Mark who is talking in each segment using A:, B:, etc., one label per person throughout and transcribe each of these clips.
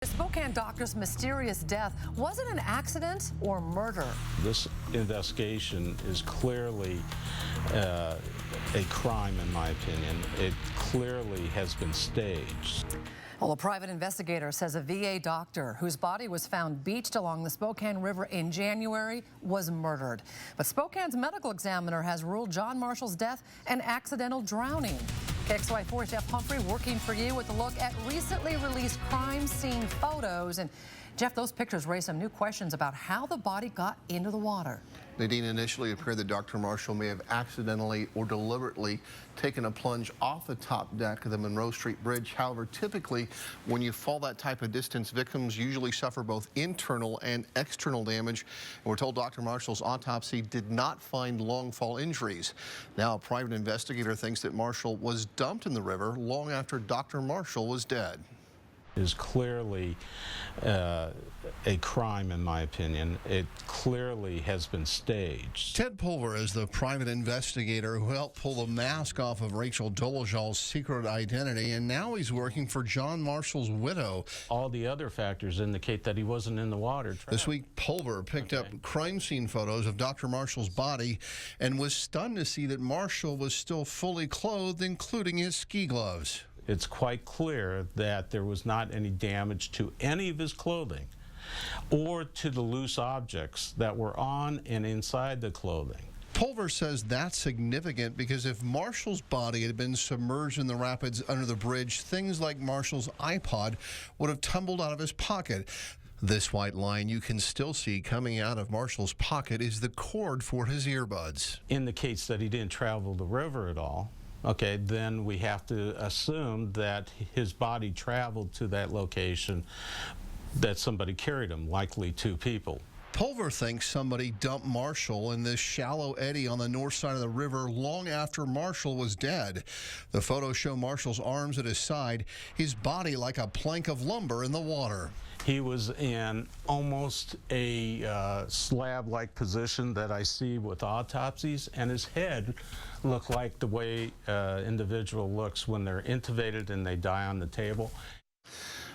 A: The Spokane doctor's mysterious death, was it an accident or murder?
B: This investigation is clearly a crime, in my opinion. It clearly has been staged.
A: Well, a private investigator says a VA doctor whose body was found beached along the Spokane River in January was murdered. But Spokane's medical examiner has ruled John Marshall's death an accidental drowning. KXLY4's Jeff Humphrey working for you with a look at recently released crime scene photos. And Jeff, those pictures raise some new questions about how the body got into the water.
C: Nadine, initially appeared that Dr. Marshall may have accidentally or deliberately taken a plunge off the top deck of the Monroe Street Bridge. However, typically when you fall that type of distance, victims usually suffer both internal and external damage. And we're told Dr. Marshall's autopsy did not find long fall injuries. Now a private investigator thinks that Marshall was dumped in the river long after Dr. Marshall was dead.
B: Is clearly a crime, in my opinion. It clearly has been staged.
D: Ted Pulver is the private investigator who helped pull the mask off of Rachel Dolezal's secret identity, and now he's working for John Marshall's widow.
B: All the other factors indicate that he wasn't in the water.
D: This week, Pulver picked up crime scene photos of Dr. Marshall's body and was stunned to see that Marshall was still fully clothed, including his ski gloves.
B: It's quite clear that there was not any damage to any of his clothing or to the loose objects that were on and inside the clothing.
D: Pulver says that's significant because if Marshall's body had been submerged in the rapids under the bridge, things like Marshall's iPod would have tumbled out of his pocket. This white line you can still see coming out of Marshall's pocket is the cord for his earbuds.
B: Indicates that he didn't travel the river at all. Okay, then we have to assume that his body traveled to that location, that somebody carried him, likely two people.
D: Pulver thinks somebody dumped Marshall in this shallow eddy on the north side of the river long after Marshall was dead. The photos show Marshall's arms at his side, his body like a plank of lumber in the water.
B: He was in almost a slab-like position that I see with autopsies, and his head looked like the way individual looks when they're intubated and they die on the table.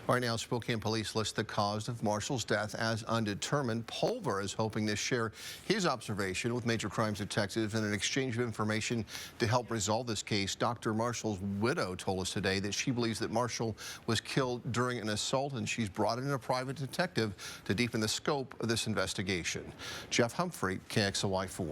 C: Right now, Spokane police list the cause of Marshall's death as undetermined. Pulver is hoping to share his observation with major crimes detectives in an exchange of information to help resolve this case. Dr. Marshall's widow told us today that she believes that Marshall was killed during an assault, and she's brought in a private detective to deepen the scope of this investigation. Jeff Humphrey, KXLY4.